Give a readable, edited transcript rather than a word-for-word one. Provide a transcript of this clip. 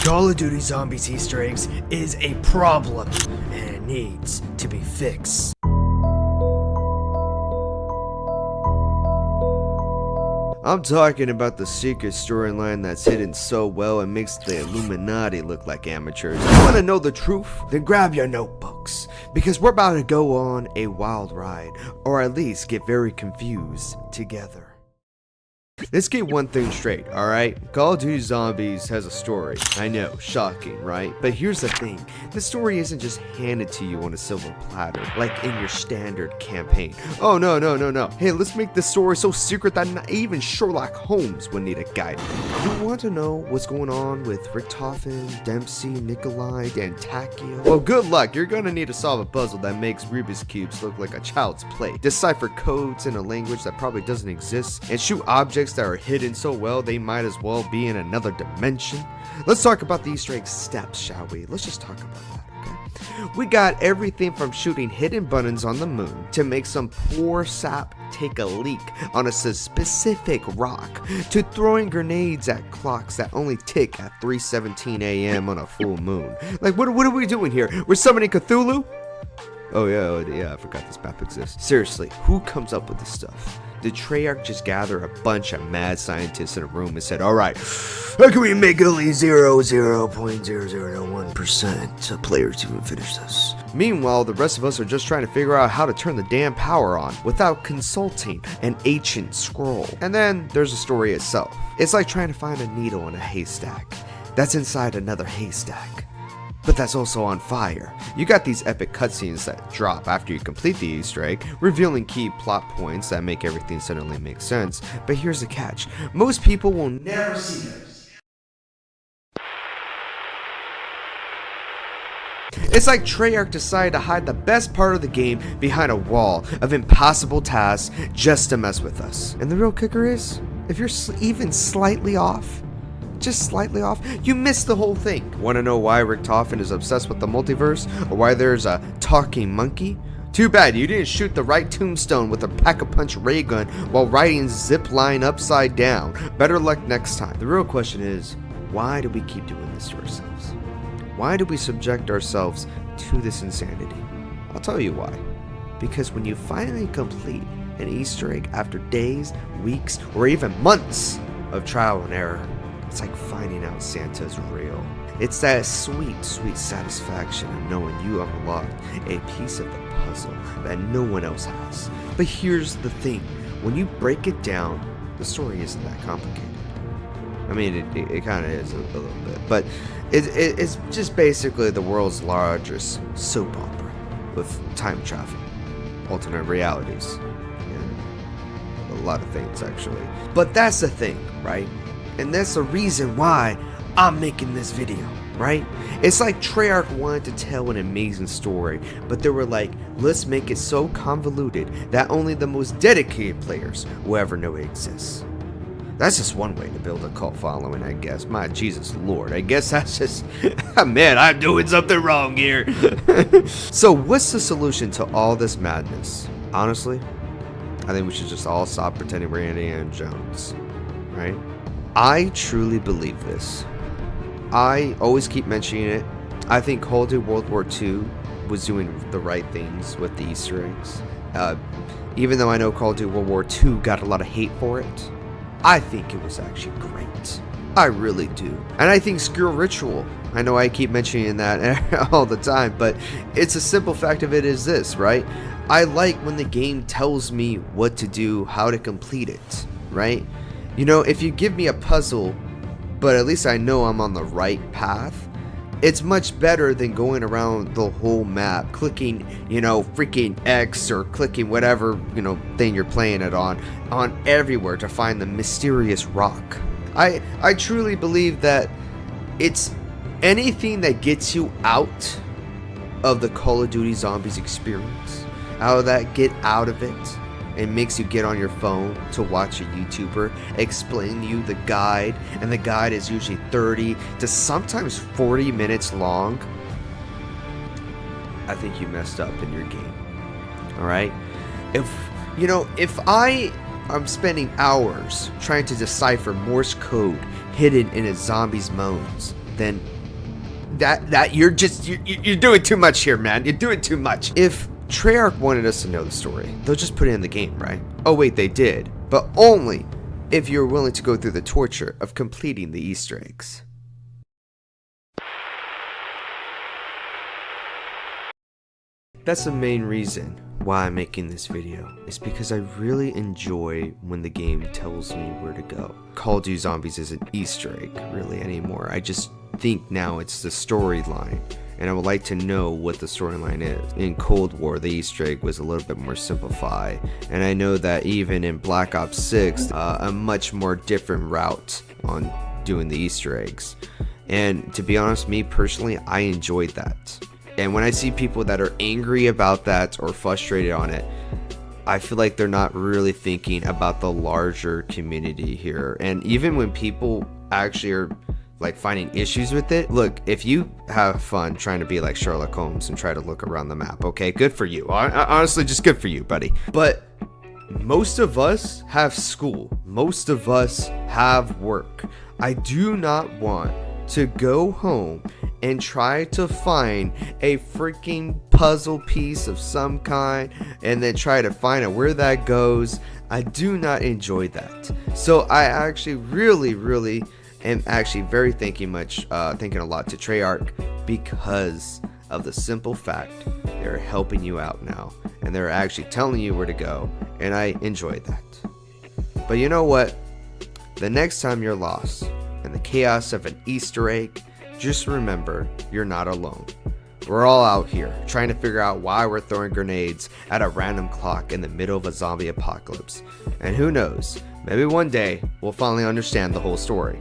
Call of Duty Zombies Easter eggs is a problem, and it needs to be fixed. I'm talking about the secret storyline that's hidden so well it makes the Illuminati look like amateurs. You want to know the truth? Then grab your notebooks, because we're about to go on a wild ride, or at least get very confused together. Let's get one thing straight, alright? Call of Duty Zombies has a story. I know, shocking, right? But here's the thing. The story isn't just handed to you on a silver platter, like in your standard campaign. Oh, no. Hey, let's make this story so secret that not even Sherlock Holmes would need a guide. You want to know what's going on with Richtofen, Dempsey, Nikolai, Dantakio? Well, good luck. You're gonna need to solve a puzzle that makes Rubik's Cubes look like a child's play. Decipher codes in a language that probably doesn't exist, and shoot objects that are hidden so well they might as well be in another dimension. Let's talk about the Easter egg steps, shall we? Let's just talk about that, okay? We got everything from shooting hidden buttons on the moon to make some poor sap take a leak on a specific rock, to throwing grenades at clocks that only tick at 3:17 a.m. on a full moon. Like, what are we doing here? We're summoning Cthulhu? Oh yeah, I forgot this map exists. Seriously, who comes up with this stuff? Did Treyarch just gather a bunch of mad scientists in a room and said, alright, how can we make only 0.0001% of players even finish this? Meanwhile, the rest of us are just trying to figure out how to turn the damn power on without consulting an ancient scroll. And then there's the story itself. It's like trying to find a needle in a haystack that's inside another haystack, but that's also on fire. You got these epic cutscenes that drop after you complete the Easter egg, revealing key plot points that make everything suddenly make sense. But here's the catch. Most people will never see those. It's like Treyarch decided to hide the best part of the game behind a wall of impossible tasks just to mess with us. And the real kicker is, if you're even slightly off, just slightly off, you missed the whole thing. Want to know why Richtofen is obsessed with the multiverse, or why there's a talking monkey? Too bad you didn't shoot the right tombstone with a pack-a-punch ray gun while riding zip line upside down. Better luck next time. The real question is, why do we keep doing this to ourselves? Why do we subject ourselves to this insanity? I'll tell you why. Because when you finally complete an Easter egg after days, weeks, or even months of trial and error, it's like finding out Santa's real. It's that sweet satisfaction of knowing you unlocked a piece of the puzzle that no one else has. But here's the thing. When you break it down, the story isn't that complicated. I mean, it kind of is a little bit. But it's just basically the world's largest soap opera with time travel, alternate realities, and a lot of things, actually. But that's the thing, right? And that's the reason why I'm making this video, right? It's like Treyarch wanted to tell an amazing story, but they were like, let's make it so convoluted that only the most dedicated players will ever know it exists. That's just one way to build a cult following, I guess. My Jesus Lord, I guess that's just, man, I'm doing something wrong here. So what's the solution to all this madness? Honestly, I think we should just all stop pretending we're Indiana Jones, right? I truly believe this. I always keep mentioning it. I think Call of Duty World War II was doing the right things with the Easter eggs. Even though I know Call of Duty World War II got a lot of hate for it, I think it was actually great. I really do. And I think screw ritual. I know I keep mentioning that all the time, but it's a simple fact of it is this, right? I like when the game tells me what to do, how to complete it, right? You know, if you give me a puzzle, but at least I know I'm on the right path, it's much better than going around the whole map, clicking, you know, freaking X or clicking whatever, you know, thing you're playing it on everywhere to find the mysterious rock. I truly believe that it's anything that gets you out of the Call of Duty Zombies experience, get out of it, and makes you get on your phone to watch a YouTuber explain to you the guide, and the guide is usually 30 to sometimes 40 minutes long, I think you messed up in your game. Alright? If I am spending hours trying to decipher Morse code hidden in a zombie's moans, then that you're doing too much here, man. You're doing too much. If Treyarch wanted us to know the story, they'll just put it in the game, right? Oh wait, they did, but only if you're willing to go through the torture of completing the Easter eggs. That's the main reason why I'm making this video, is because I really enjoy when the game tells me where to go. Call of Duty Zombies isn't Easter egg really anymore. I just think now it's the storyline, and I would like to know what the storyline is. In Cold War, the Easter egg was a little bit more simplified, and I know that even in Black Ops 6, a much more different route on doing the Easter eggs. And to be honest, me personally, I enjoyed that. And when I see people that are angry about that or frustrated on it, I feel like they're not really thinking about the larger community here. And even when people actually are like finding issues with it, look, if you have fun trying to be like Sherlock Holmes and try to look around the map, okay, good for you. Honestly, just good for you, buddy. But most of us have school. Most of us have work. I do not want to go home and try to find a freaking puzzle piece of some kind and then try to find out where that goes. I do not enjoy that. So I actually really am actually very thinking a lot to Treyarch, because of the simple fact they're helping you out now and they're actually telling you where to go, and I enjoy that. But you know what? The next time you're lost in the chaos of an Easter egg, just remember, you're not alone. We're all out here trying to figure out why we're throwing grenades at a random clock in the middle of a zombie apocalypse. And who knows, maybe one day we'll finally understand the whole story.